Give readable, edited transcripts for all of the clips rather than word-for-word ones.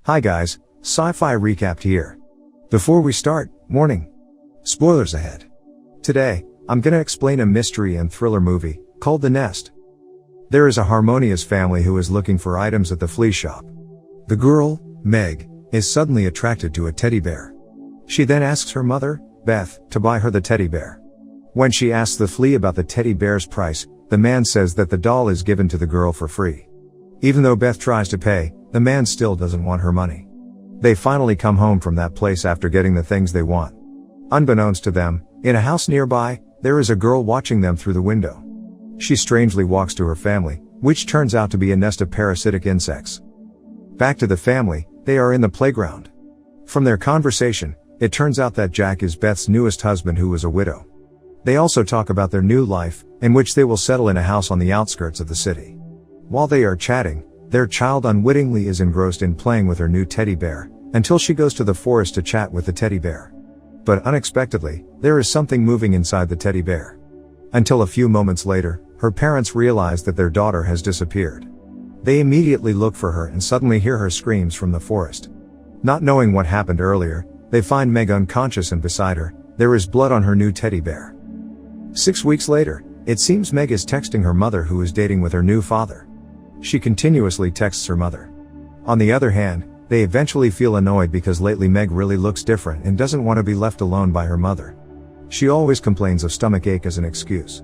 Hi guys, Sci-Fi Recapped here. Before we start, warning. Spoilers ahead. Today, I'm gonna explain a mystery and thriller movie, called The Nest. There is a harmonious family who is looking for items at the flea shop. The girl, Meg, is suddenly attracted to a teddy bear. She then asks her mother, Beth, to buy her the teddy bear. When she asks the flea about the teddy bear's price, the man says that the doll is given to the girl for free. Even though Beth tries to pay, the man still doesn't want her money. They finally come home from that place after getting the things they want. Unbeknownst to them, in a house nearby, there is a girl watching them through the window. She strangely walks to her family, which turns out to be a nest of parasitic insects. Back to the family, they are in the playground. From their conversation, it turns out that Jack is Beth's newest husband who is a widow. They also talk about their new life, in which they will settle in a house on the outskirts of the city. While they are chatting, their child unwittingly is engrossed in playing with her new teddy bear, until she goes to the forest to chat with the teddy bear. But unexpectedly, there is something moving inside the teddy bear. Until a few moments later, her parents realize that their daughter has disappeared. They immediately look for her and suddenly hear her screams from the forest. Not knowing what happened earlier, they find Meg unconscious and beside her, there is blood on her new teddy bear. 6 weeks later, it seems Meg is texting her mother who is dating with her new father. She continuously texts her mother. On the other hand, they eventually feel annoyed because lately Meg really looks different and doesn't want to be left alone by her mother. She always complains of stomach ache as an excuse.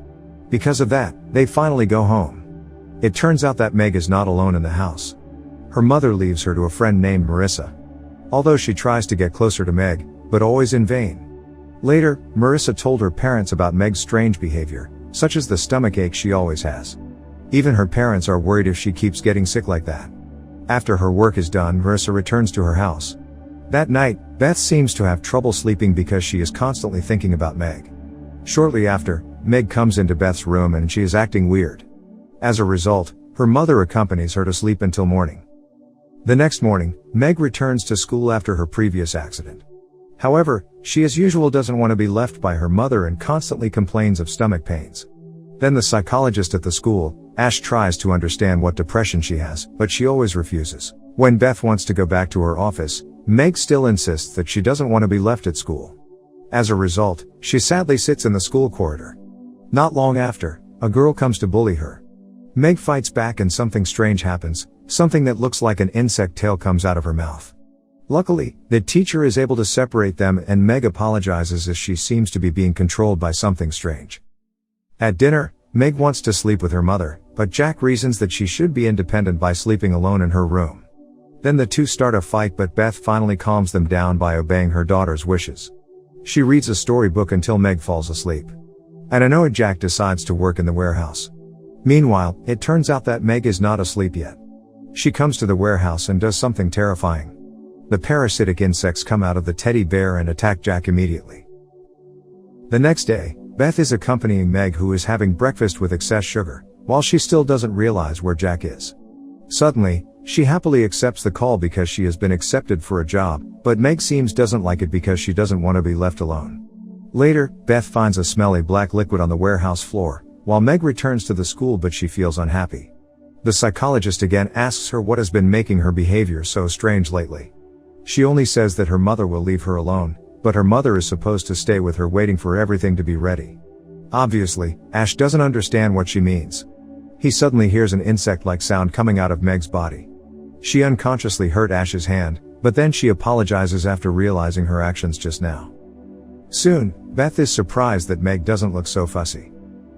Because of that, they finally go home. It turns out that Meg is not alone in the house. Her mother leaves her to a friend named Marissa. Although she tries to get closer to Meg, but always in vain. Later, Marissa told her parents about Meg's strange behavior, such as the stomach ache she always has. Even her parents are worried if she keeps getting sick like that. After her work is done, Marissa returns to her house. That night, Beth seems to have trouble sleeping because she is constantly thinking about Meg. Shortly after, Meg comes into Beth's room and she is acting weird. As a result, her mother accompanies her to sleep until morning. The next morning, Meg returns to school after her previous accident. However, she as usual doesn't want to be left by her mother and constantly complains of stomach pains. Then the psychologist at the school, Ash, tries to understand what depression she has, but she always refuses. When Beth wants to go back to her office, Meg still insists that she doesn't want to be left at school. As a result, she sadly sits in the school corridor. Not long after, a girl comes to bully her. Meg fights back and something strange happens, something that looks like an insect tail comes out of her mouth. Luckily, the teacher is able to separate them and Meg apologizes as she seems to be being controlled by something strange. At dinner, Meg wants to sleep with her mother, but Jack reasons that she should be independent by sleeping alone in her room. Then the two start a fight, but Beth finally calms them down by obeying her daughter's wishes. She reads a storybook until Meg falls asleep. An annoyed Jack decides to work in the warehouse. Meanwhile, it turns out that Meg is not asleep yet. She comes to the warehouse and does something terrifying. The parasitic insects come out of the teddy bear and attack Jack immediately. The next day, Beth is accompanying Meg, who is having breakfast with excess sugar, while she still doesn't realize where Jack is. Suddenly, she happily accepts the call because she has been accepted for a job, but Meg seems doesn't like it because she doesn't want to be left alone. Later, Beth finds a smelly black liquid on the warehouse floor, while Meg returns to the school, but she feels unhappy. The psychologist again asks her what has been making her behavior so strange lately. She only says that her mother will leave her alone, but her mother is supposed to stay with her waiting for everything to be ready. Obviously, Ash doesn't understand what she means. He suddenly hears an insect-like sound coming out of Meg's body. She unconsciously hurt Ash's hand, but then she apologizes after realizing her actions just now. Soon, Beth is surprised that Meg doesn't look so fussy.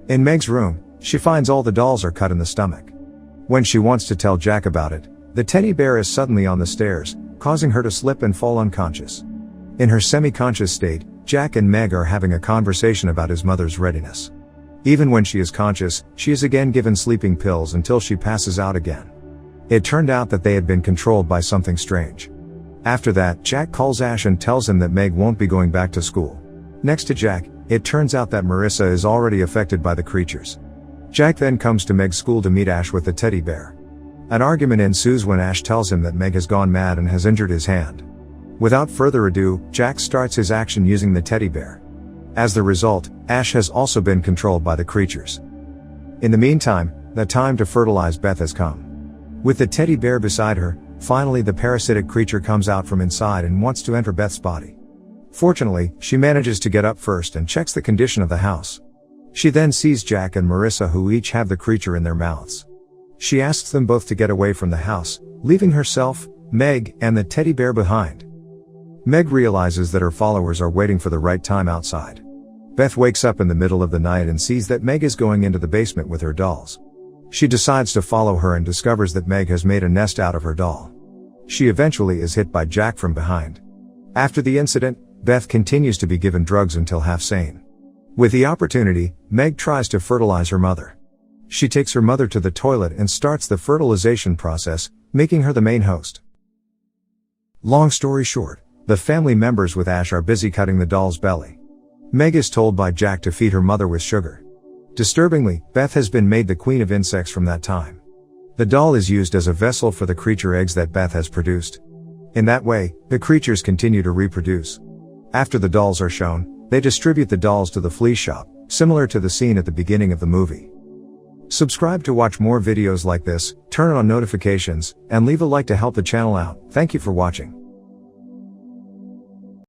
In Meg's room, she finds all the dolls are cut in the stomach. When she wants to tell Jack about it, the teddy bear is suddenly on the stairs, causing her to slip and fall unconscious. In her semi-conscious state, Jack and Meg are having a conversation about his mother's readiness. Even when she is conscious, she is again given sleeping pills until she passes out again. It turned out that they had been controlled by something strange. After that, Jack calls Ash and tells him that Meg won't be going back to school. Next to Jack, it turns out that Marissa is already affected by the creatures. Jack then comes to Meg's school to meet Ash with the teddy bear. An argument ensues when Ash tells him that Meg has gone mad and has injured his hand. Without further ado, Jack starts his action using the teddy bear. As the result, Ash has also been controlled by the creatures. In the meantime, the time to fertilize Beth has come. With the teddy bear beside her, Finally, the parasitic creature comes out from inside and wants to enter Beth's body. Fortunately, she manages to get up first and checks the condition of the house. She then sees Jack and Marissa, who each have the creature in their mouths. She asks them both to get away from the house, leaving herself, Meg, and the teddy bear behind. Meg realizes that her followers are waiting for the right time outside. Beth wakes up in the middle of the night and sees that Meg is going into the basement with her dolls. She decides to follow her and discovers that Meg has made a nest out of her doll. She eventually is hit by Jack from behind. After the incident, Beth continues to be given drugs until half sane. With the opportunity, Meg tries to fertilize her mother. She takes her mother to the toilet and starts the fertilization process, making her the main host. Long story short, the family members with Ash are busy cutting the doll's belly. Meg is told by Jack to feed her mother with sugar. Disturbingly, Beth has been made the queen of insects from that time. The doll is used as a vessel for the creature eggs that Beth has produced. In that way, the creatures continue to reproduce. After the dolls are shown, they distribute the dolls to the flea shop, similar to the scene at the beginning of the movie. Subscribe to watch more videos like this, turn on notifications, and leave a like to help the channel out. Thank you for watching.